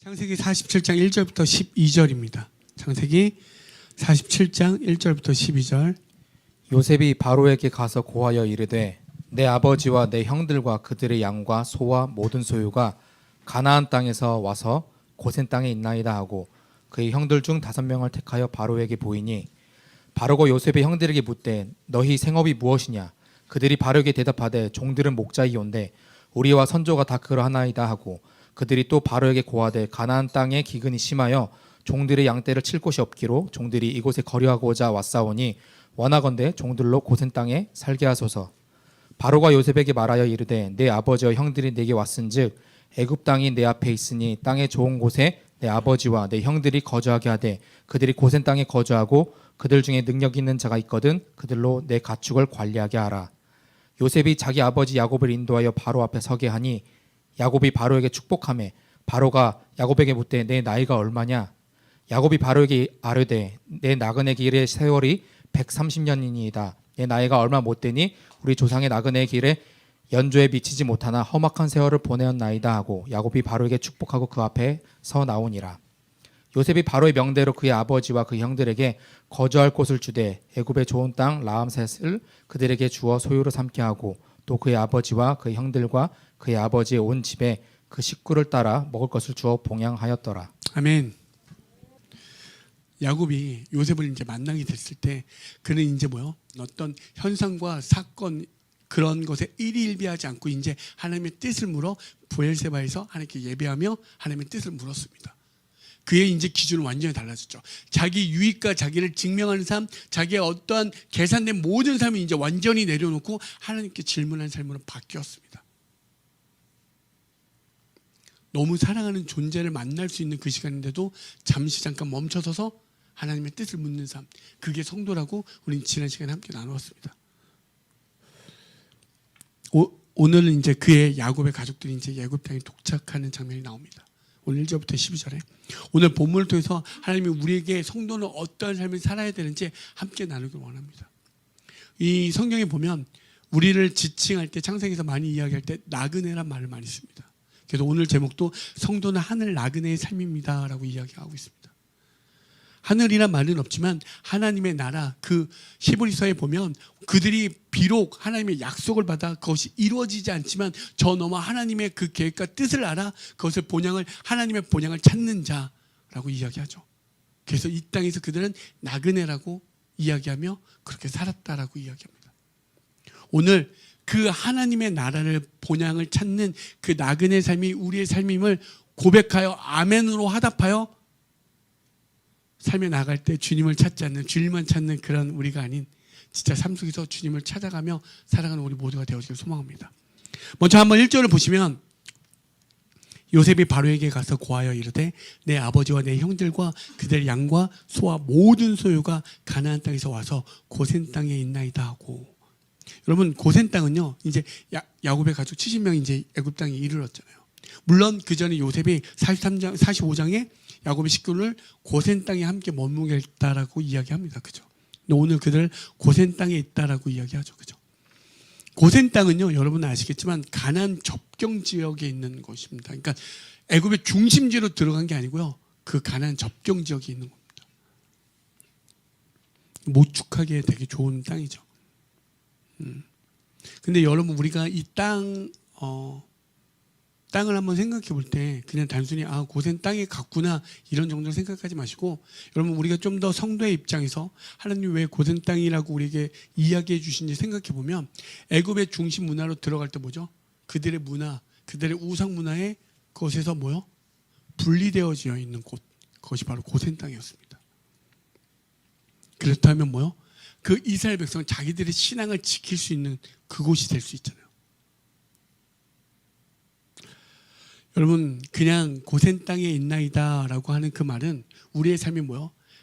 창세기 47장 1절부터 12절입니다. 창세기 47장 1절부터 12절. 요셉이 바로에게 가서 고하여 이르되 내 아버지와 내 형들과 그들의 양과 소와 모든 소유가 가나안 땅에서 와서 고센 땅에 있나이다 하고 그의 형들 중 5명을 택하여 바로에게 보이니 바로가 요셉의 형들에게 묻되 너희 생업이 무엇이냐. 그들이 바로에게 대답하되 종들은 목자이온데 우리와 선조가 다 그러하나이다 하고 그들이 또 바로에게 고하되 가나안 땅에 기근이 심하여 종들의 양떼를 칠 곳이 없기로 종들이 이곳에 거류하고자 왔사오니 원하건대 종들로 고센 땅에 살게 하소서. 바로가 요셉에게 말하여 이르되 내 아버지와 형들이 내게 왔은즉 애굽 땅이 내 앞에 있으니 땅의 좋은 곳에 내 아버지와 내 형들이 거주하게 하되 그들이 고센 땅에 거주하고 그들 중에 능력 있는 자가 있거든 그들로 내 가축을 관리하게 하라. 요셉이 자기 아버지 야곱을 인도하여 바로 앞에 서게 하니 야곱이 바로에게 축복하매 바로가 야곱에게 묻되 내 나이가 얼마냐. 야곱이 바로에게 아뢰되 내 나그네 길의 세월이 130년이니이다. 내 나이가 얼마 못 되니 우리 조상의 나그네 길에 연조에 미치지 못하나 험악한 세월을 보내었나이다 하고 야곱이 바로에게 축복하고 그 앞에 서 나오니라. 요셉이 바로의 명대로 그의 아버지와 그 형들에게 거주할 곳을 주되 애굽의 좋은 땅 라암셋을 그들에게 주어 소유로 삼게 하고 또 그의 아버지와 그의 형들과 그의 아버지의 온 집에 그 식구를 따라 먹을 것을 주어 봉양하였더라. 아멘. 야곱이 요셉을 이제 만나게 됐을 때 그는 이제 어떤 현상과 사건 그런 것에 일희일비하지 않고 이제 하나님의 뜻을 물어 브엘세바에서 하나님께 예배하며 하나님의 뜻을 물었습니다. 그의 이제 기준은 완전히 달라졌죠. 자기 유익과 자기를 증명하는 삶, 자기의 어떠한 계산된 모든 삶이 이제 완전히 내려놓고 하나님께 질문하는 삶으로 바뀌었습니다. 너무 사랑하는 존재를 만날 수 있는 그 시간인데도 잠시 잠깐 멈춰서서 하나님의 뜻을 묻는 삶, 그게 성도라고 우리는 지난 시간에 함께 나누었습니다. 오늘은 이제 그의 야곱의 가족들이 이제 애굽 땅에 도착하는 장면이 나옵니다. 오늘 1절부터 12절에 오늘 본문을 통해서 하나님이 우리에게 성도는 어떠한 삶을 살아야 되는지 함께 나누길 원합니다. 이 성경에 보면 우리를 지칭할 때 창세기에서 많이 이야기할 때 나그네란 말을 많이 씁니다. 그래서 오늘 제목도 성도는 하늘 나그네의 삶입니다 라고 이야기하고 있습니다. 하늘이란 말은 없지만 하나님의 나라, 그 히브리서에 보면 그들이 비록 하나님의 약속을 받아 그것이 이루어지지 않지만 저 너머 하나님의 그 계획과 뜻을 알아 그것을 하나님의 본향을 찾는 자라고 이야기하죠. 그래서 이 땅에서 그들은 나그네라고 이야기하며 그렇게 살았다라고 이야기합니다. 오늘 그 하나님의 나라를 본향을 찾는 그 나그네 삶이 우리의 삶임을 고백하여 아멘으로 화답하여 삶에 나갈 때 주님을 찾지 않는, 주님만 찾는 그런 우리가 아닌 진짜 삶 속에서 주님을 찾아가며 살아가는 우리 모두가 되어지길 소망합니다. 먼저 한번 1절을 보시면 요셉이 바로에게 가서 고하여 이르되 내 아버지와 내 형들과 그들 양과 소와 모든 소유가 가나안 땅에서 와서 고센 땅에 있나이다 하고. 여러분 고센 땅은요 이제 야곱의 가족 70명이 이제 애굽 땅에 이르렀잖아요. 물론 그 전에 요셉이 45장에 야곱의 식구를 고센 땅에 함께 머무게 했다라고 이야기합니다. 그죠? 오늘 그들 고센 땅에 있다라고 이야기하죠. 그죠? 고센 땅은요, 여러분 아시겠지만 가나안 접경 지역에 있는 곳입니다. 그러니까 애굽의 중심지로 들어간 게 아니고요. 그 가나안 접경 지역에 있는 겁니다. 모축하기에 되게 좋은 땅이죠. 근데 여러분 우리가 이 땅을 한번 생각해 볼 때 그냥 단순히 고센 땅에 갔구나 이런 정도로 생각하지 마시고 여러분 우리가 좀 더 성도의 입장에서 하나님 왜 고센 땅이라고 우리에게 이야기해 주신지 생각해 보면 애굽의 중심 문화로 들어갈 때 뭐죠? 그들의 문화, 그들의 우상 문화에 그것에서 분리되어져 있는 곳, 그것이 바로 고센 땅이었습니다. 그렇다면 그 이스라엘 백성은 자기들의 신앙을 지킬 수 있는 그곳이 될 수 있잖아요. 여러분 그냥 고센 땅에 있나이다 라고 하는 그 말은 우리의 삶이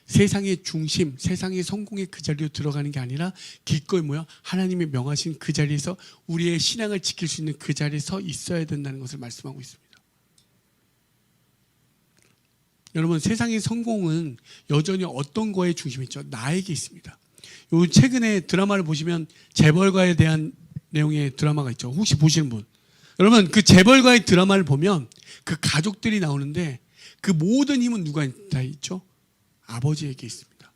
세상의 중심, 세상의 성공의 그 자리로 들어가는 게 아니라 기꺼이 하나님이 명하신 그 자리에서 우리의 신앙을 지킬 수 있는 그 자리에 서 있어야 된다는 것을 말씀하고 있습니다. 여러분 세상의 성공은 여전히 어떤 거에 중심이 있죠? 나에게 있습니다. 요 최근에 드라마를 보시면 재벌가에 대한 내용의 드라마가 있죠. 혹시 보시는 분? 여러분 그 재벌가의 드라마를 보면 그 가족들이 나오는데 그 모든 힘은 누가 다 있죠? 아버지에게 있습니다.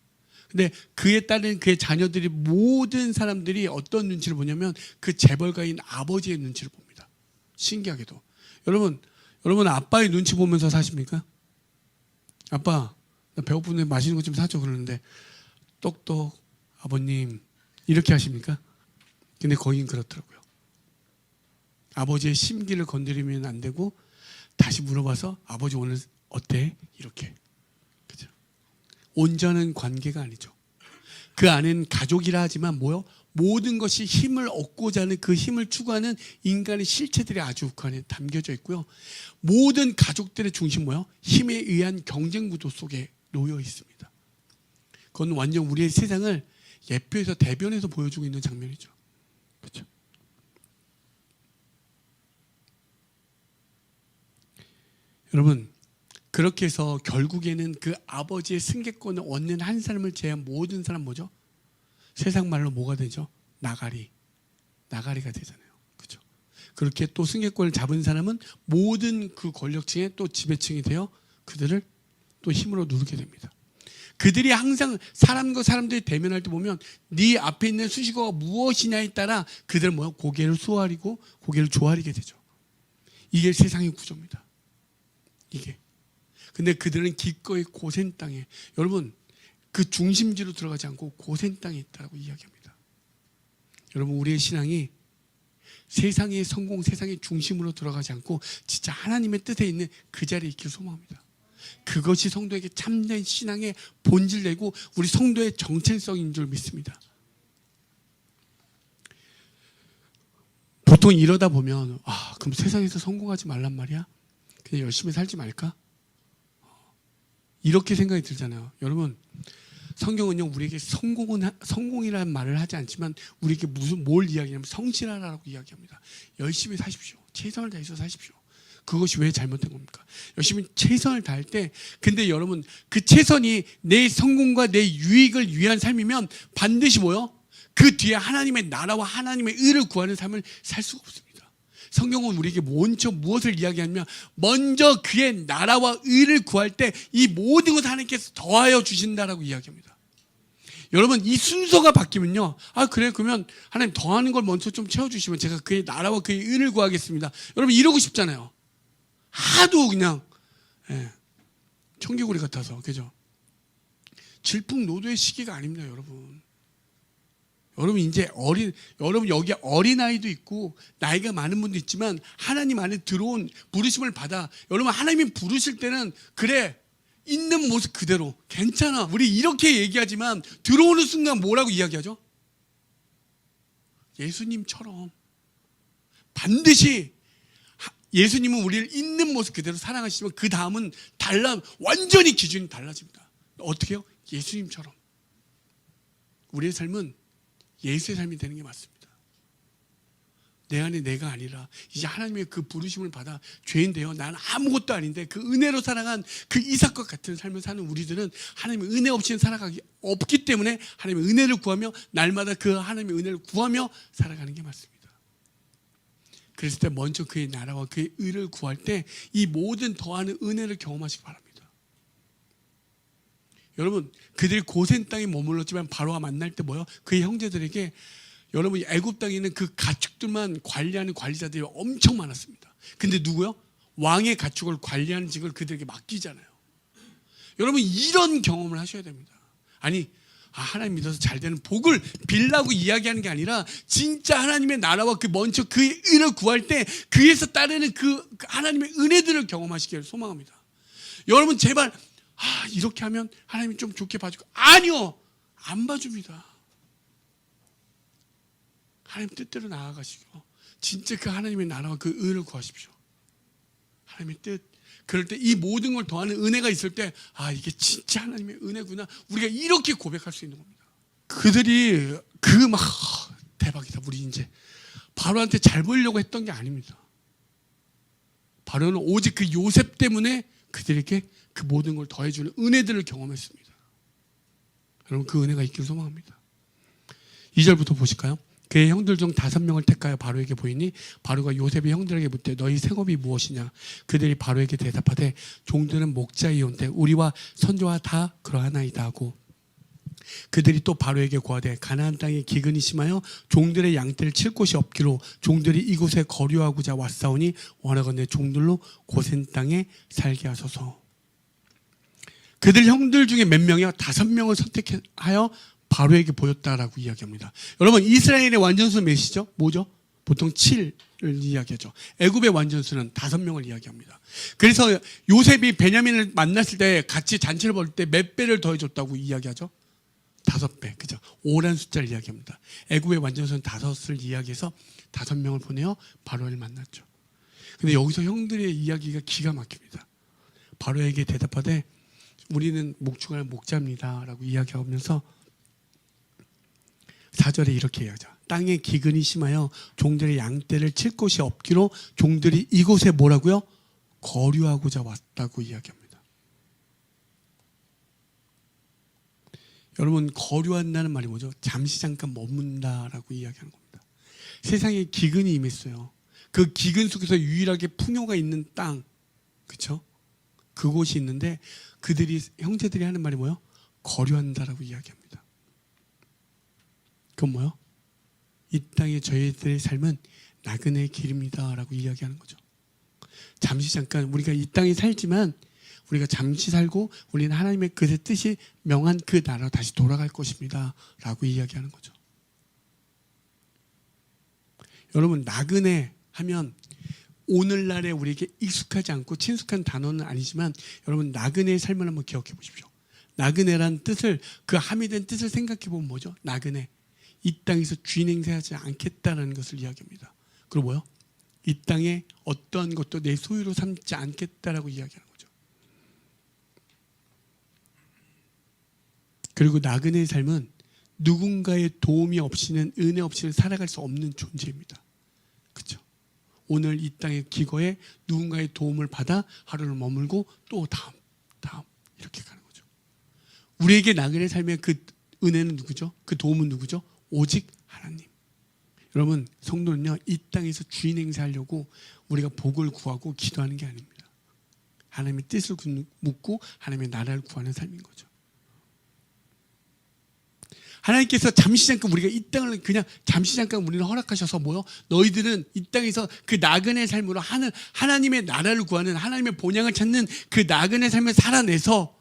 근데 그에 따른 그의 자녀들이 모든 사람들이 어떤 눈치를 보냐면 그 재벌가인 아버지의 눈치를 봅니다. 신기하게도. 여러분 아빠의 눈치 보면서 사십니까? 아빠, 나 배고픈데 맛있는 거 좀 사줘 그러는데 똑똑 아버님 이렇게 하십니까? 근데 거긴 그렇더라고요. 아버지의 심기를 건드리면 안 되고 다시 물어봐서 아버지 오늘 어때? 이렇게. 그죠? 온전한 관계가 아니죠. 그 안에는 가족이라 하지만 뭐요? 모든 것이 힘을 얻고자 하는 그 힘을 추구하는 인간의 실체들이 아주 그 안에 담겨져 있고요. 모든 가족들의 중심 뭐요? 힘에 의한 경쟁 구도 속에 놓여 있습니다. 그건 완전 우리의 세상을 예표에서 대변해서 보여주고 있는 장면이죠. 그렇죠? 여러분 그렇게 해서 결국에는 그 아버지의 승계권을 얻는 한 사람을 제한 모든 사람 뭐죠? 세상 말로 뭐가 되죠? 나가리가 되잖아요. 그렇죠? 그렇게 또 승계권을 잡은 사람은 모든 그 권력층의 또 지배층이 되어 그들을 또 힘으로 누르게 됩니다. 그들이 항상 사람과 사람들이 대면할 때 보면 네 앞에 있는 수식어가 무엇이냐에 따라 그들은 뭐요? 고개를 수아리고 고개를 조아리게 되죠. 이게 세상의 구조입니다. 이게. 근데 그들은 기꺼이 고센 땅에, 여러분 그 중심지로 들어가지 않고 고센 땅에 있다고 이야기합니다. 여러분 우리의 신앙이 세상의 성공, 세상의 중심으로 들어가지 않고 진짜 하나님의 뜻에 있는 그 자리에 있길 소망합니다. 그것이 성도에게 참된 신앙의 본질되고 우리 성도의 정체성인 줄 믿습니다. 보통 이러다 보면 그럼 세상에서 성공하지 말란 말이야? 그냥 열심히 살지 말까? 이렇게 생각이 들잖아요. 여러분 성경은요 우리에게 성공이라는 말을 하지 않지만 우리에게 뭘 이야기하냐면 성실하라고 이야기합니다. 열심히 사십시오. 최선을 다해서 사십시오. 그것이 왜 잘못된 겁니까? 열심히 최선을 다할 때 근데 여러분 그 최선이 내 성공과 내 유익을 위한 삶이면 반드시 뭐요? 그 뒤에 하나님의 나라와 하나님의 의를 구하는 삶을 살 수가 없습니다. 성경은 우리에게 먼저 무엇을 이야기하냐면 먼저 그의 나라와 의를 구할 때 이 모든 것을 하나님께서 더하여 주신다라고 이야기합니다. 여러분 이 순서가 바뀌면요 그래 그러면 하나님 더하는 걸 먼저 좀 채워주시면 제가 그의 나라와 그의 의를 구하겠습니다. 여러분 이러고 싶잖아요. 하도 그냥 청개구리 같아서. 그죠? 질풍노도의 시기가 아닙니다. 여러분 이제 여러분 여기 어린아이도 있고 나이가 많은 분도 있지만 하나님 안에 들어온 부르심을 받아. 여러분 하나님이 부르실 때는 그래 있는 모습 그대로 괜찮아 우리 이렇게 얘기하지만 들어오는 순간 뭐라고 이야기하죠? 예수님처럼 반드시 예수님은 우리를 있는 모습 그대로 사랑하시지만 그 다음은 완전히 기준이 달라집니다. 어떻게 해요? 예수님처럼 우리의 삶은 예수의 삶이 되는 게 맞습니다. 내 안에 내가 아니라 이제 하나님의 그 부르심을 받아 죄인 되어 나는 아무것도 아닌데 그 은혜로 살아간 그 이삭과 같은 삶을 사는 우리들은 하나님의 은혜 없이는 살아가기 없기 때문에 하나님의 은혜를 구하며 날마다 그 하나님의 은혜를 구하며 살아가는 게 맞습니다. 그랬을 때 먼저 그의 나라와 그의 의를 구할 때 이 모든 더하는 은혜를 경험하시기 바랍니다. 여러분 그들이 고센 땅에 머물렀지만 바로와 만날 때 뭐요? 그의 형제들에게 여러분 애굽 땅에 있는 그 가축들만 관리하는 관리자들이 엄청 많았습니다. 근데 누구요? 왕의 가축을 관리하는 직을 그들에게 맡기잖아요. 여러분 이런 경험을 하셔야 됩니다. 아니 하나님 믿어서 잘 되는 복을 빌라고 이야기하는 게 아니라 진짜 하나님의 나라와 그 먼저 그의 의를 구할 때 그에서 따르는 그 하나님의 은혜들을 경험하시기를 소망합니다. 여러분 제발 이렇게 하면 하나님이 좀 좋게 봐주고 아니요 안 봐줍니다. 하나님 뜻대로 나아가시고 진짜 그 하나님의 나라와 그 의를 구하십시오. 하나님의 뜻. 그럴 때 이 모든 걸 더하는 은혜가 있을 때 이게 진짜 하나님의 은혜구나 우리가 이렇게 고백할 수 있는 겁니다. 그들이 대박이다 우리 이제 바로한테 잘 보이려고 했던 게 아닙니다. 바로는 오직 그 요셉 때문에 그들에게 그 모든 걸 더해주는 은혜들을 경험했습니다. 여러분 그 은혜가 있기를 소망합니다. 2절부터 보실까요? 그의 형들 중 5명을 택하여 바로에게 보이니 바로가 요셉의 형들에게 묻되 너희 생업이 무엇이냐. 그들이 바로에게 대답하되 종들은 목자이온데 우리와 선조와 다 그러하나이다 하고 그들이 또 바로에게 고하되 가나안 땅에 기근이 심하여 종들의 양떼를 칠 곳이 없기로 종들이 이곳에 거류하고자 왔사오니 원하건대 종들로 고센 땅에 살게 하소서. 그들 형들 중에 몇 명이요? 5명을 선택하여 바로에게 보였다라고 이야기합니다. 여러분 이스라엘의 완전수는 몇이죠? 뭐죠? 보통 7을 이야기하죠. 애굽의 완전수는 5명을 이야기합니다. 그래서 요셉이 베냐민을 만났을 때 같이 잔치를 벌일 때 몇 배를 더해줬다고 이야기하죠? 5배, 그죠? 5란 숫자를 이야기합니다. 애굽의 완전수는 5을 이야기해서 5명을 보내어 바로를 만났죠. 근데 여기서 형들의 이야기가 기가 막힙니다. 바로에게 대답하되 우리는 목축할 목자입니다 라고 이야기하면서 4절에 이렇게 이야기하죠. 땅에 기근이 심하여 종들의 양떼를 칠 곳이 없기로 종들이 이곳에 뭐라고요? 거류하고자 왔다고 이야기합니다. 여러분 거류한다는 말이 뭐죠? 잠시 잠깐 머문다라고 이야기하는 겁니다. 세상에 기근이 임했어요. 그 기근 속에서 유일하게 풍요가 있는 땅, 그렇죠? 그곳이 있는데 그들이 형제들이 하는 말이 뭐예요? 거류한다라고 이야기합니다. 그건 뭐예요? 이 땅의 저희들의 삶은 나그네의 길입니다라고 이야기하는 거죠. 잠시 잠깐 우리가 이 땅에 살지만 우리가 잠시 살고 우리는 하나님의 그 뜻이 명한 그 나라로 다시 돌아갈 것입니다 라고 이야기하는 거죠. 여러분 나그네 하면 오늘날에 우리에게 익숙하지 않고 친숙한 단어는 아니지만 여러분 나그네의 삶을 한번 기억해 보십시오. 나그네란 뜻을 그 함이 된 뜻을 생각해 보면 뭐죠? 나그네 이 땅에서 주인 행세하지 않겠다는 것을 이야기합니다. 그리고 뭐요? 이 땅에 어떠한 것도 내 소유로 삼지 않겠다라고 이야기하는 거죠. 그리고 나그네의 삶은 누군가의 도움이 없이는 은혜 없이는 살아갈 수 없는 존재입니다. 그렇죠? 오늘 이 땅의 기거에 누군가의 도움을 받아 하루를 머물고 또 다음 이렇게 가는 거죠. 우리에게 나그네 삶의 그 은혜는 누구죠? 그 도움은 누구죠? 오직 하나님. 여러분 성도는요 이 땅에서 주인 행세하려고 우리가 복을 구하고 기도하는 게 아닙니다. 하나님의 뜻을 묻고 하나님의 나라를 구하는 삶인 거죠. 하나님께서 잠시 잠깐 우리가 이 땅을 그냥 잠시 잠깐 우리는 허락하셔서 뭐요? 너희들은 이 땅에서 그 나그네 삶으로 하나님의 나라를 구하는 하나님의 본향을 찾는 그 나그네 삶을 살아내서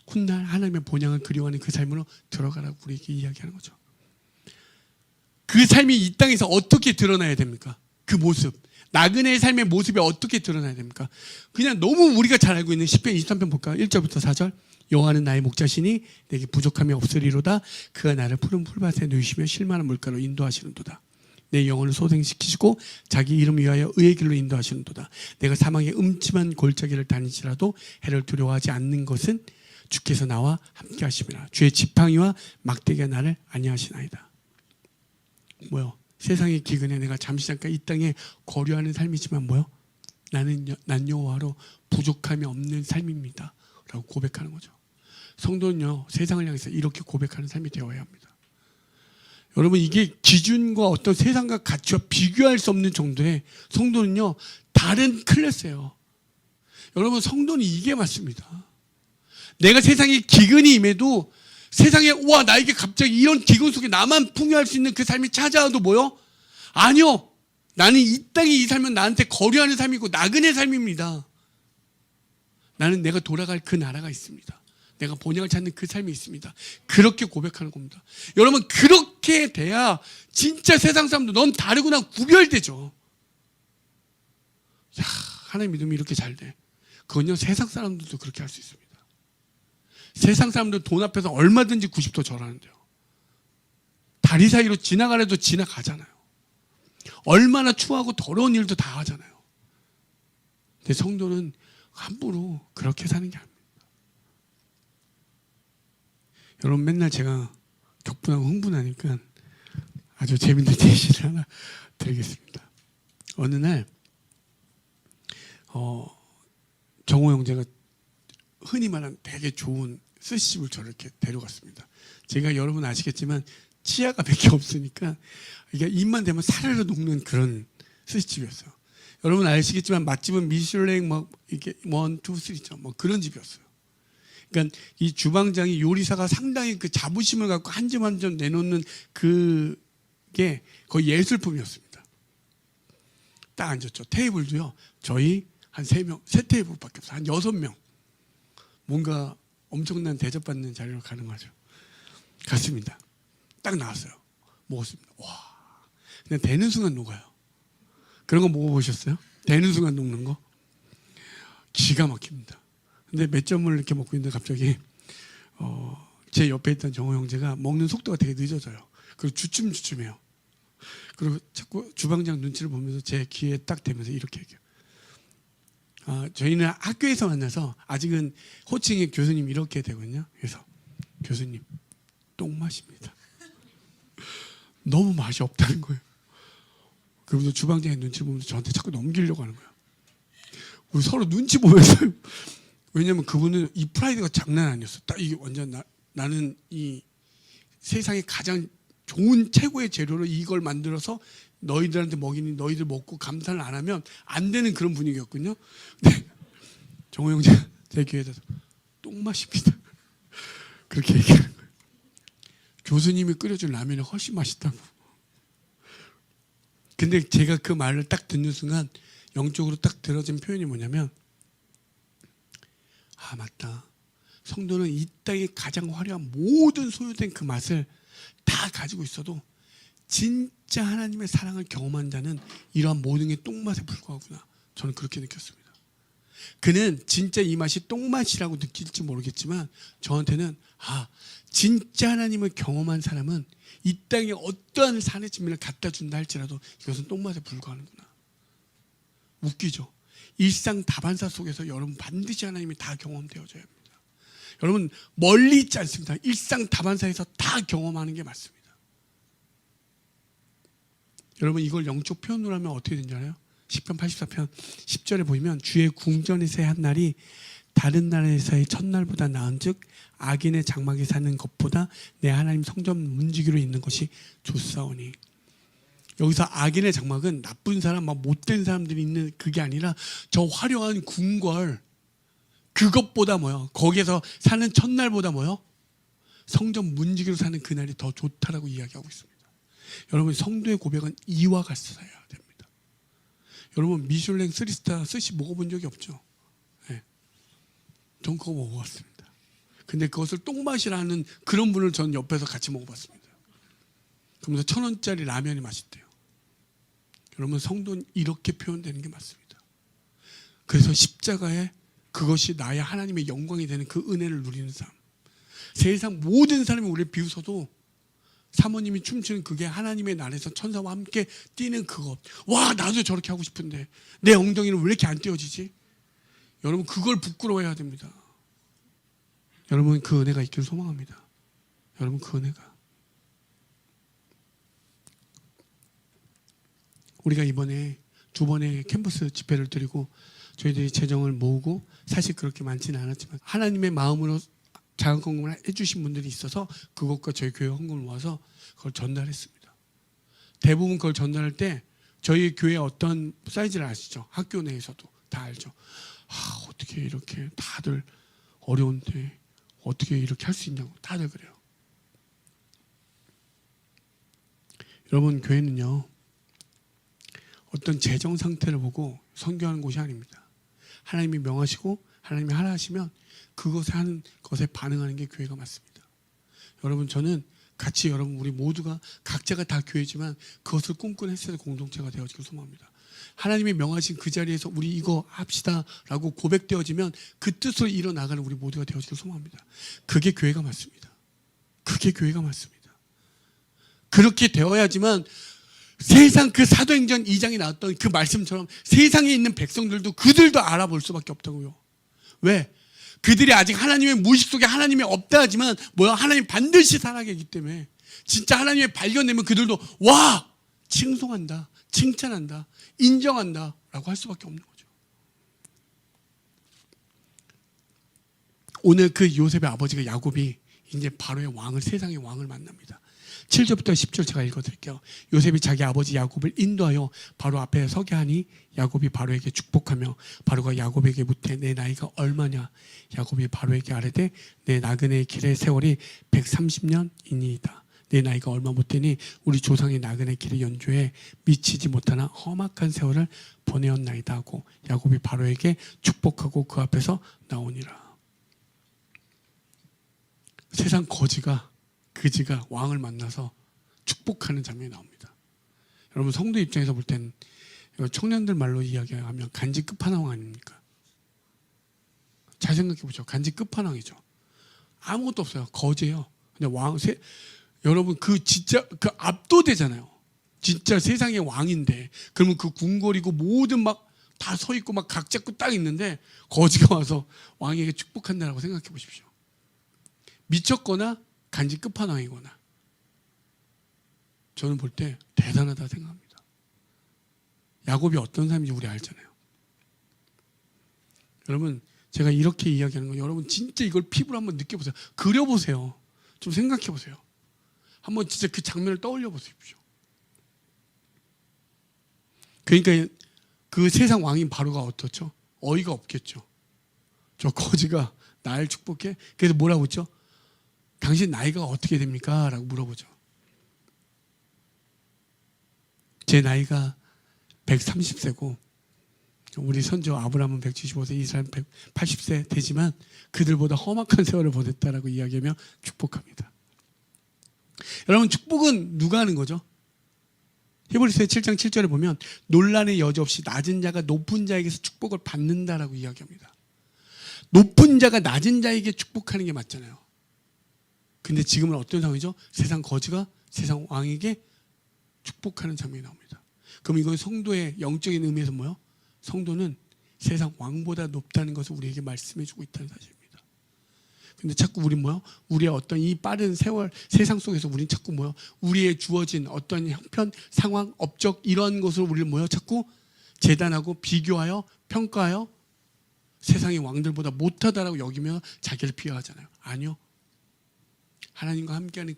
훗날 하나님의 본향을 그리워하는 그 삶으로 들어가라고 우리에게 이야기하는 거죠. 그 삶이 이 땅에서 어떻게 드러나야 됩니까? 그 모습. 나그네의 삶의 모습이 어떻게 드러나야 됩니까? 그냥 너무 우리가 잘 알고 있는 시편 23편 볼까요? 1절부터 4절. 여호와는 나의 목자시니 내게 부족함이 없으리로다. 그가 나를 푸른 풀밭에 누이시며 실만한 물가로 인도하시는도다. 내 영혼을 소생시키시고 자기 이름 위하여 의의 길로 인도하시는도다. 내가 사망의 음침한 골짜기를 다니지라도 해를 두려워하지 않는 것은 주께서 나와 함께 하심이라. 주의 지팡이와 막대기가 나를 안위하시나이다. 뭐요? 세상의 기근에 내가 잠시 잠깐 이 땅에 거류하는 삶이지만 뭐요? 난 여호와로 부족함이 없는 삶입니다 라고 고백하는 거죠. 성도는요 세상을 향해서 이렇게 고백하는 삶이 되어야 합니다. 여러분 이게 기준과 어떤 세상과 가치와 비교할 수 없는 정도의 성도는요 다른 클래스예요. 여러분 성도는 이게 맞습니다. 내가 세상에 기근이 임해도 세상에 와 나에게 갑자기 이런 기근 속에 나만 풍요할 수 있는 그 삶이 찾아와도 뭐요? 아니요. 나는 이 땅에 이 삶은 나한테 거류하는 삶이고 나그네 삶입니다. 나는 내가 돌아갈 그 나라가 있습니다. 내가 본향을 찾는 그 삶이 있습니다. 그렇게 고백하는 겁니다. 여러분 그렇게 돼야 진짜 세상 사람도 넌 다르구나 구별되죠. 야, 하나님 믿음이 이렇게 잘 돼. 그건요 세상 사람들도 그렇게 할 수 있습니다. 세상 사람들 돈 앞에서 얼마든지 90도 절하는데요. 다리 사이로 지나가려도 지나가잖아요. 얼마나 추하고 더러운 일도 다 하잖아요. 근데 성도는 함부로 그렇게 사는 게 아닙니다. 여러분 맨날 제가 격분하고 흥분하니까 아주 재밌는 예시를 하나 드리겠습니다. 어느 날 정호 형제가 흔히 말하는 되게 좋은 스시집을 저를 이렇게 데려갔습니다. 제가 여러분 아시겠지만 치아가 몇 개 없으니까 이게 입만 대면 사르르 녹는 그런 스시집이었어요. 여러분 아시겠지만 맛집은 미슐랭 뭐 이게 1, 2, 3죠. 뭐 그런 집이었어요. 그러니까 이 주방장이 요리사가 상당히 그 자부심을 갖고 한 점 한 점 내놓는 그게 거의 예술품이었습니다. 딱 앉았죠. 테이블도요. 저희 한 3명, 3테이블밖에 없어요. 한 6명. 뭔가 엄청난 대접받는 자리로 가는 거죠. 갔습니다. 딱 나왔어요. 먹었습니다. 와, 그냥 되는 순간 녹아요. 그런 거 먹어보셨어요? 되는 순간 녹는 거? 기가 막힙니다. 근데 몇 점을 이렇게 먹고 있는데 갑자기 제 옆에 있던 정호 형제가 먹는 속도가 되게 늦어져요. 그리고 주춤주춤해요. 그리고 자꾸 주방장 눈치를 보면서 제 귀에 딱 대면서 이렇게 얘기해요. 저희는 학교에서 만나서 아직은 호칭이 교수님 이렇게 되거든요. 그래서 교수님 똥맛입니다. 너무 맛이 없다는 거예요. 그러면서 주방장의 눈치를 보면서 저한테 자꾸 넘기려고 하는 거예요. 우리 서로 눈치 보면서요. 왜냐면 그분은 이 프라이드가 장난 아니었어. 딱 이게 완전 나는 이 세상에 가장 좋은 최고의 재료로 이걸 만들어서 너희들한테 먹이니 너희들 먹고 감사를 안 하면 안 되는 그런 분위기였거든요. 근데 정호 형제가 제 귀에 대서 똥맛입니다. 그렇게 얘기하는 거예요. 교수님이 끓여준 라면이 훨씬 맛있다고. 근데 제가 그 말을 딱 듣는 순간 영적으로 딱 들어진 표현이 뭐냐면 맞다. 성도는 이 땅에 가장 화려한 모든 소유된 그 맛을 다 가지고 있어도 진짜 하나님의 사랑을 경험한 자는 이러한 모든 게 똥맛에 불과하구나. 저는 그렇게 느꼈습니다. 그는 진짜 이 맛이 똥맛이라고 느낄지 모르겠지만 저한테는 진짜 하나님을 경험한 사람은 이 땅에 어떠한 산의 진미를 갖다 준다 할지라도 이것은 똥맛에 불과하는구나. 웃기죠? 일상 다반사 속에서 여러분 반드시 하나님이 다 경험되어져야 합니다. 여러분 멀리 있지 않습니다. 일상 다반사에서 다 경험하는 게 맞습니다. 여러분 이걸 영적 표현으로 하면 어떻게 되는지 알아요? 10편 84편 10절에 보면 주의 궁전에서의 한 날이 다른 나라에서의 첫날보다 나은즉 악인의 장막에 사는 것보다 내 하나님 성전 문지기로 있는 것이 좋사오니. 여기서 악인의 장막은 나쁜 사람, 막 못된 사람들이 있는 그게 아니라 저 화려한 궁궐, 그것보다 뭐요? 거기에서 사는 첫날보다 뭐요? 성전 문지기로 사는 그날이 더 좋다라고 이야기하고 있습니다. 여러분 성도의 고백은 이와 같아야 됩니다. 여러분 미슐랭 3스타 스시 먹어본 적이 없죠? 네. 전 그거 먹어봤습니다. 근데 그것을 똥맛이라는 그런 분을 전 옆에서 같이 먹어봤습니다. 그러면서 1,000원짜리 라면이 맛있대요. 여러분 성도는 이렇게 표현되는 게 맞습니다. 그래서 십자가에 그것이 나의 하나님의 영광이 되는 그 은혜를 누리는 삶. 세상 모든 사람이 우리를 비웃어도 사모님이 춤추는 그게 하나님의 날에서 천사와 함께 뛰는 그것. 와, 나도 저렇게 하고 싶은데 내 엉덩이는 왜 이렇게 안 띄어지지? 여러분 그걸 부끄러워해야 됩니다. 여러분 그 은혜가 있길 소망합니다. 여러분 그 은혜가. 우리가 이번에 2번의 캠퍼스 집회를 드리고 저희들이 재정을 모으고 사실 그렇게 많지는 않았지만 하나님의 마음으로 작은 헌금을 해주신 분들이 있어서 그것과 저희 교회 헌금을 모아서 그걸 전달했습니다. 대부분 그걸 전달할 때 저희 교회 어떤 사이즈를 아시죠? 학교 내에서도 다 알죠. 어떻게 이렇게 다들 어려운데 어떻게 이렇게 할 수 있냐고 다들 그래요. 여러분 교회는요 어떤 재정 상태를 보고 선교하는 곳이 아닙니다. 하나님이 명하시고 하나님이 하라 하시면 그것에 하는 것에 반응하는 게 교회가 맞습니다. 여러분 저는 같이 여러분 우리 모두가 각자가 다 교회지만 그것을 꿈꾸는 햇셋의 공동체가 되어지길 소망합니다. 하나님이 명하신 그 자리에서 우리 이거 합시다라고 고백되어지면 그 뜻으로 일어나가는 우리 모두가 되어지길 소망합니다. 그게 교회가 맞습니다. 그게 교회가 맞습니다. 그렇게 되어야지만 세상 그 사도행전 2장에 나왔던 그 말씀처럼 세상에 있는 백성들도 그들도 알아볼 수밖에 없다고요. 왜? 그들이 아직 하나님의 무의식 속에 하나님이 없다 하지만 하나님 반드시 살아계시기 때문에 진짜 하나님의 발견되면 그들도 와! 칭송한다, 칭찬한다, 인정한다 라고 할 수밖에 없는 거죠. 오늘 그 요셉의 아버지가 야곱이 이제 바로의 왕을, 세상의 왕을 만납니다. 7절부터 10절 제가 읽어드릴게요. 요셉이 자기 아버지 야곱을 인도하여 바로 앞에 서게 하니 야곱이 바로에게 축복하며 바로가 야곱에게 묻되 내 나이가 얼마냐? 야곱이 바로에게 아뢰되 내 나그네의 길의 세월이 130년이니이다. 내 나이가 얼마 못되니 우리 조상의 나그네 길의 연조에 미치지 못하나 험악한 세월을 보내었나이다 하고 야곱이 바로에게 축복하고 그 앞에서 나오니라. 세상 그지가 왕을 만나서 축복하는 장면이 나옵니다. 여러분 성도 입장에서 볼 때는 청년들 말로 이야기하면 간지 끝판왕 아닙니까? 잘 생각해 보죠. 간지 끝판왕이죠. 아무것도 없어요. 거지예요. 근데 여러분 진짜 압도되잖아요. 진짜 세상의 왕인데 그러면 그 궁궐이고 모든 막 다 서 있고 막 각 잡고 딱 있는데 거지가 와서 왕에게 축복한다라고 생각해 보십시오. 미쳤거나 간지 끝판왕이거나 저는 볼 때 대단하다 생각합니다. 야곱이 어떤 사람인지 우리 알잖아요. 여러분 제가 이렇게 이야기하는 건 여러분 진짜 이걸 피부로 한번 느껴보세요. 그려보세요. 좀 생각해보세요. 한번 진짜 그 장면을 떠올려 보십시오. 그러니까 그 세상 왕인 바로가 어떻죠? 어이가 없겠죠. 저 거지가 날 축복해? 그래서 뭐라고 했죠? 당신 나이가 어떻게 됩니까? 라고 물어보죠. 제 나이가 130세고 우리 선조 아브라함은 175세, 이스라엘 180세 되지만 그들보다 험악한 세월을 보냈다라고 이야기하며 축복합니다. 여러분 축복은 누가 하는 거죠? 히브리서 7장 7절에 보면 논란의 여지 없이 낮은 자가 높은 자에게서 축복을 받는다라고 이야기합니다. 높은 자가 낮은 자에게 축복하는 게 맞잖아요. 근데 지금은 어떤 상황이죠? 세상 거지가 세상 왕에게 축복하는 장면이 나옵니다. 그럼 이건 성도의 영적인 의미에서 뭐예요? 성도는 세상 왕보다 높다는 것을 우리에게 말씀해 주고 있다는 사실입니다. 근데 자꾸 우리 우리의 어떤 이 빠른 세월, 세상 속에서 우리는 자꾸 우리의 주어진 어떤 형편, 상황, 업적 이런 것을 우리를 자꾸 재단하고 비교하여 평가하여 세상의 왕들보다 못하다라고 여기며 자기를 비하하잖아요. 아니요. 하나님과 함께하는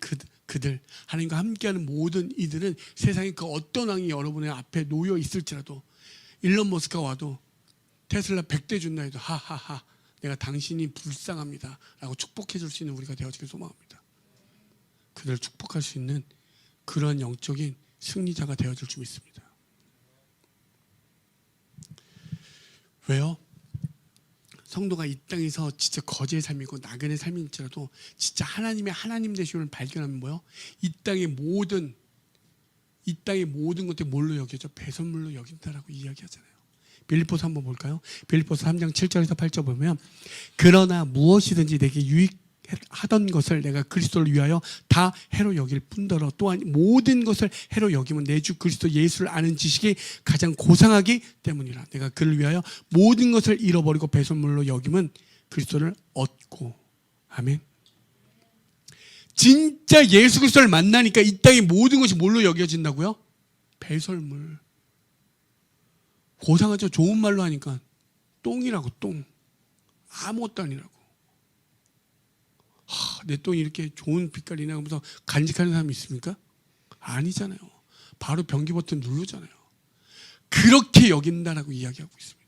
그들, 하나님과 함께하는 모든 이들은 세상에 그 어떤 왕이 여러분의 앞에 놓여 있을지라도 일론 머스크가 와도 테슬라 100대 준다 해도 하하하 내가 당신이 불쌍합니다 라고 축복해 줄 수 있는 우리가 되어지길 소망합니다. 그들을 축복할 수 있는 그런 영적인 승리자가 되어줄 줄 믿습니다. 왜요? 성도가 이 땅에서 진짜 거지의 삶이고 나그네 삶일지라도 진짜 하나님의 하나님 되심을 발견하면 이 땅의 모든 것들이 뭘로 여겨져? 배설물로 여긴다라고 이야기하잖아요. 빌립보서 한번 볼까요? 빌립보서 3장 7절에서 8절 보면 그러나 무엇이든지 내게 유익하던 것을 내가 그리스도를 위하여 다 해로 여길 뿐더러 또한 모든 것을 해로 여기면 내 주 그리스도 예수를 아는 지식이 가장 고상하기 때문이라. 내가 그를 위하여 모든 것을 잃어버리고 배설물로 여기면 그리스도를 얻고. 아멘. 진짜 예수 그리스도를 만나니까 이 땅의 모든 것이 뭘로 여겨진다고요? 배설물. 고상하죠. 좋은 말로 하니까 똥이라고. 똥. 아무것도 아니라고. 내 똥이 이렇게 좋은 빛깔이 나면서 간직하는 사람이 있습니까? 아니잖아요. 바로 변기 버튼 누르잖아요. 그렇게 여긴다라고 이야기하고 있습니다.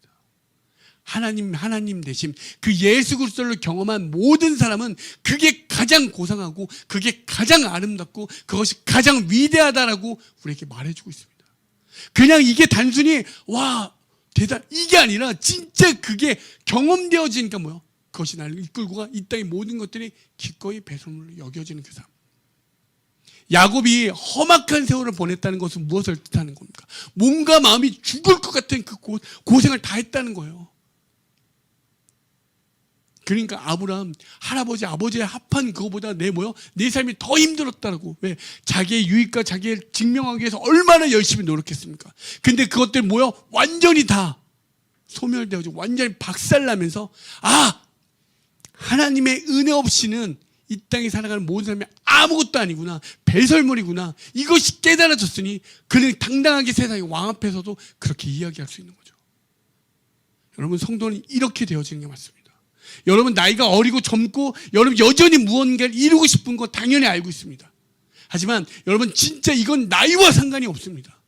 하나님 되심, 그 예수 그리스도를 경험한 모든 사람은 그게 가장 고상하고 그게 가장 아름답고 그것이 가장 위대하다라고 우리에게 말해주고 있습니다. 그냥 이게 단순히 이게 아니라 진짜 그게 경험되어지니까 그것이 나를 이끌고 가 이 땅의 모든 것들이 기꺼이 배설물로 여겨지는 그 삶. 야곱이 험악한 세월을 보냈다는 것은 무엇을 뜻하는 겁니까? 몸과 마음이 죽을 것 같은 그 고생을 다 했다는 거예요. 그러니까 아브라함 할아버지 아버지의 합한 그거보다 내 삶이 더 힘들었다라고. 왜? 자기의 유익과 자기를 증명하기 위해서 얼마나 열심히 노력했습니까? 근데 그것들 완전히 다 소멸되어지고 완전히 박살나면서 하나님의 은혜 없이는 이 땅에 살아가는 모든 사람이 아무것도 아니구나, 배설물이구나, 이것이 깨달아졌으니 그는 당당하게 세상의 왕 앞에서도 그렇게 이야기할 수 있는 거죠. 여러분 성도는 이렇게 되어지는 게 맞습니다. 여러분 나이가 어리고 젊고 여러분 여전히 무언가를 이루고 싶은 거 당연히 알고 있습니다. 하지만 여러분 진짜 이건 나이와 상관이 없습니다.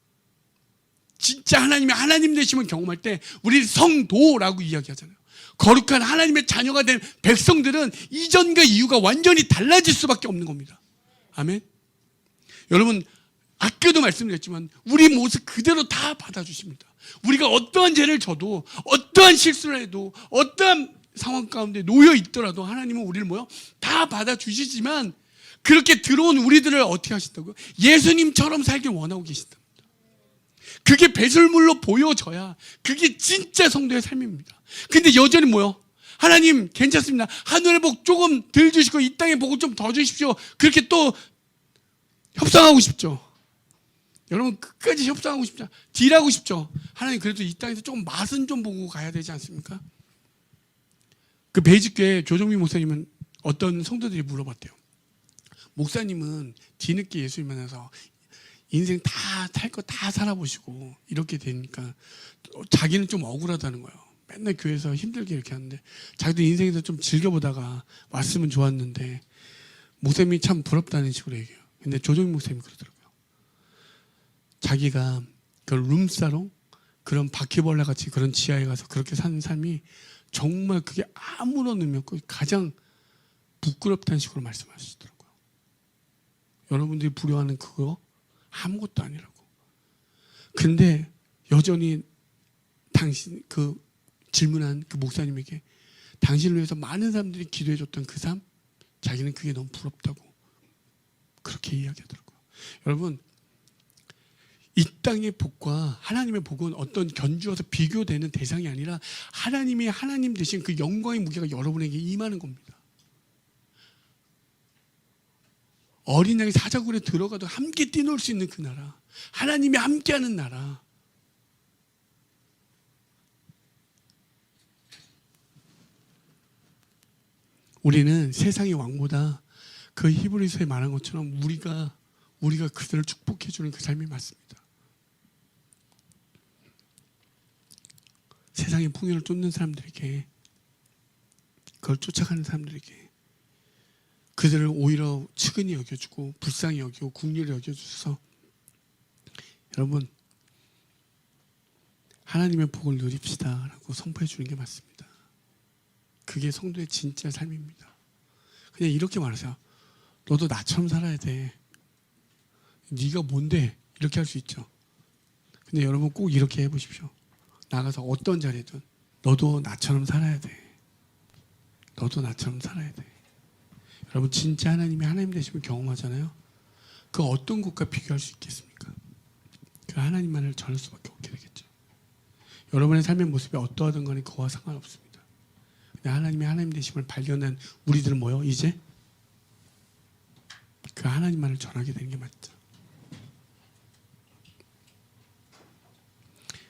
진짜 하나님이 하나님 되심을 경험할 때 우리 성도라고 이야기하잖아요. 거룩한 하나님의 자녀가 된 백성들은 이전과 이후가 완전히 달라질 수밖에 없는 겁니다. 아멘. 여러분 아까도 말씀드렸지만 우리 모습 그대로 다 받아주십니다. 우리가 어떠한 죄를 져도 어떠한 실수를 해도 어떠한 상황 가운데 놓여 있더라도 하나님은 우리를 뭐요? 다 받아주시지만 그렇게 들어온 우리들을 어떻게 하신다고요? 예수님처럼 살길 원하고 계신답니다. 그게 배설물로 보여져야 그게 진짜 성도의 삶입니다. 근데 여전히 뭐요? 하나님 괜찮습니다. 하늘의 복 조금 덜 주시고 이 땅의 복을 좀 더 주십시오. 그렇게 또 협상하고 싶죠. 여러분 끝까지 협상하고 싶죠. 딜하고 싶죠. 하나님 그래도 이 땅에서 조금 맛은 좀 보고 가야 되지 않습니까? 그 베이직교회 조정민 목사님은 어떤 성도들이 물어봤대요. 목사님은 뒤늦게 예수님 만나서 인생 다 살 거 다 살아보시고 이렇게 되니까 자기는 좀 억울하다는 거예요. 맨날 교회에서 힘들게 이렇게 하는데 자기도 인생에서 좀 즐겨보다가 왔으면 좋았는데 목사님이 참 부럽다는 식으로 얘기해요. 근데 조정민 목사님이 그러더라고요. 자기가 그 룸사롱 그런 바퀴벌레 같이 그런 지하에 가서 그렇게 사는 삶이 정말 그게 아무런 의미 없고 가장 부끄럽다는 식으로 말씀하시더라고요. 여러분들이 부러워하는 그거 아무것도 아니라고. 근데 여전히 당신 그 질문한 그 목사님에게 당신을 위해서 많은 사람들이 기도해줬던 그 삶, 자기는 그게 너무 부럽다고 그렇게 이야기하더라고요. 여러분 이 땅의 복과 하나님의 복은 어떤 견주어서 비교되는 대상이 아니라 하나님이 하나님 되신 그 영광의 무게가 여러분에게 임하는 겁니다. 어린 양이 사자굴에 들어가도 함께 뛰놀 수 있는 그 나라, 하나님이 함께하는 나라. 우리는 세상의 왕보다 그 히브리서에 말한 것처럼 우리가 그들을 축복해 주는 그 삶이 맞습니다. 세상의 풍요를 쫓는 사람들에게, 그걸 쫓아가는 사람들에게 그들을 오히려 측은히 여겨주고 불쌍히 여기고 긍휼히 여겨주셔서 여러분 하나님의 복을 누립시다 라고 선포해 주는 게 맞습니다. 그게 성도의 진짜 삶입니다. 그냥 이렇게 말하세요. 너도 나처럼 살아야 돼. 네가 뭔데? 이렇게 할 수 있죠. 근데 여러분 꼭 이렇게 해보십시오. 나가서 어떤 자리든 너도 나처럼 살아야 돼. 너도 나처럼 살아야 돼. 여러분 진짜 하나님이 하나님 되심을 경험하잖아요. 그 어떤 것과 비교할 수 있겠습니까? 그 하나님만을 전할 수밖에 없게 되겠죠. 여러분의 삶의 모습이 어떠하든 간에 그와 상관없습니다. 근데 하나님이 하나님 되심을 발견한 우리들은 뭐요? 이제 그 하나님만을 전하게 되는 게 맞죠.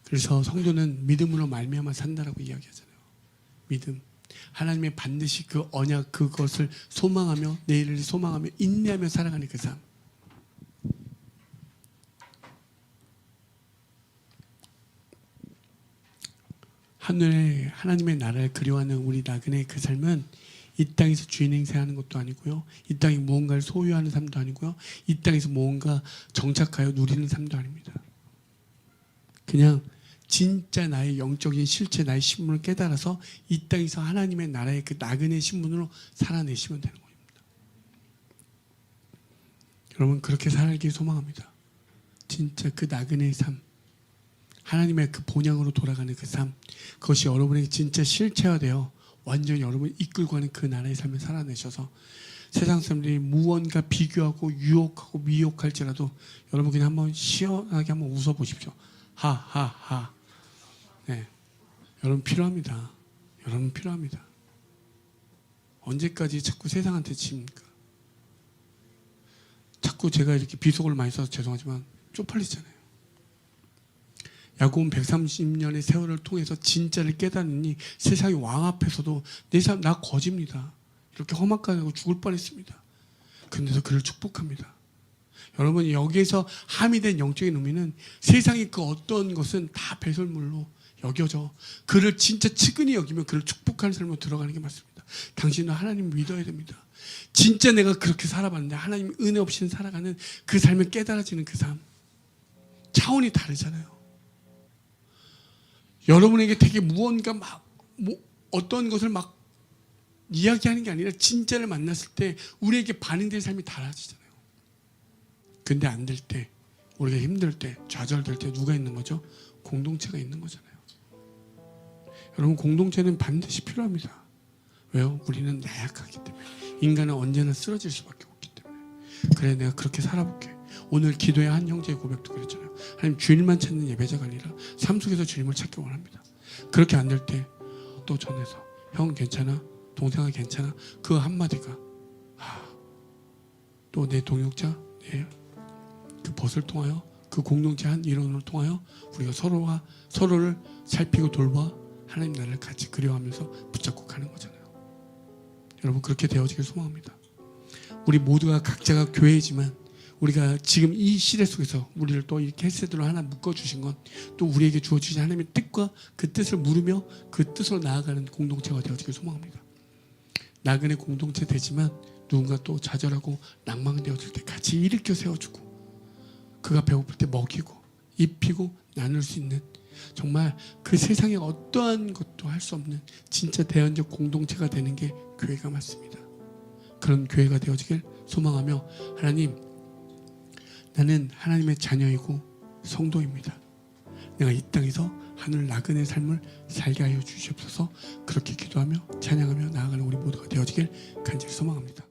그래서 성도는 믿음으로 말미암아 산다라고 이야기하잖아요. 믿음. 하나님의 반드시 그 언약 그것을 소망하며 내일을 소망하며 인내하며 살아가는 그 삶. 하늘에 하나님의 나라를 그리워하는 우리 나그네의 그 삶은 이 땅에서 주인 행세하는 것도 아니고요. 이 땅에 무언가를 소유하는 삶도 아니고요. 이 땅에서 무언가 정착하여 누리는 삶도 아닙니다. 그냥 진짜 나의 영적인 실체, 나의 신분을 깨달아서 이 땅에서 하나님의 나라의 그 나그네 신분으로 살아내시면 되는 겁니다. 여러분 그렇게 살길 소망합니다. 진짜 그 나그네의 삶, 하나님의 그 본향으로 돌아가는 그 삶, 그것이 여러분에게 진짜 실체화되어 완전히 여러분을 이끌고 가는 그 나라의 삶을 살아내셔서 세상 사람들이 무언가 비교하고 유혹하고 미혹할지라도 여러분 그냥 한번 시원하게 한번 웃어보십시오. 하하하. 네, 여러분 필요합니다. 여러분 필요합니다. 언제까지 자꾸 세상한테 집니까? 자꾸 제가 이렇게 비속어를 많이 써서 죄송하지만 쪽팔리잖아요. 야곱은 130년의 세월을 통해서 진짜를 깨닫느니 세상의 왕 앞에서도 내 삶 나 거짓입니다. 이렇게 험악하게 하고 죽을 뻔했습니다. 그런데도 그를 축복합니다. 여러분 여기에서 함이 된 영적인 의미는 세상의 그 어떤 것은 다 배설물로 여겨져. 그를 진짜 측은히 여기면 그를 축복하는 삶으로 들어가는 게 맞습니다. 당신은 하나님 믿어야 됩니다. 진짜 내가 그렇게 살아봤는데 하나님 은혜 없이는 살아가는 그 삶을 깨달아지는 그 삶. 차원이 다르잖아요. 여러분에게 되게 무언가 어떤 것을 막 이야기하는 게 아니라 진짜를 만났을 때 우리에게 반응된 삶이 달라지잖아요. 근데 안 될 때, 우리가 힘들 때, 좌절될 때 누가 있는 거죠? 공동체가 있는 거잖아요. 여러분, 공동체는 반드시 필요합니다. 왜요? 우리는 나약하기 때문에. 인간은 언제나 쓰러질 수밖에 없기 때문에. 그래, 내가 그렇게 살아볼게. 오늘 기도의 한 형제의 고백도 그랬잖아요. 하나님, 주일만 찾는 예배자가 아니라 삶 속에서 주님을 찾기 원합니다. 그렇게 안 될 때 또 전해서 형 괜찮아? 동생아 괜찮아? 그 한마디가 또 내 동역자, 그 벗을 통하여 그 공동체 한 일원을 통하여 우리가 서로를 살피고 돌봐 하나님 나라를 같이 그려가면서 붙잡고 가는 거잖아요. 여러분, 그렇게 되어지길 소망합니다. 우리 모두가 각자가 교회이지만 우리가 지금 이 시대 속에서 우리를 또 이렇게 헬스들로 하나 묶어주신 건 또 우리에게 주어주신 하나님의 뜻과 그 뜻을 물으며 그 뜻으로 나아가는 공동체가 되어지길 소망합니다. 나그네 공동체 되지만 누군가 또 좌절하고 낭망되어질 때 같이 일으켜 세워주고 그가 배고플 때 먹이고 입히고 나눌 수 있는 정말 그 세상에 어떠한 것도 할 수 없는 진짜 대안적 공동체가 되는 게 교회가 맞습니다. 그런 교회가 되어지길 소망하며 하나님, 나는 하나님의 자녀이고 성도입니다. 내가 이 땅에서 하늘 나그네 삶을 살게 하여 주시옵소서. 그렇게 기도하며 찬양하며 나아가는 우리 모두가 되어지길 간절히 소망합니다.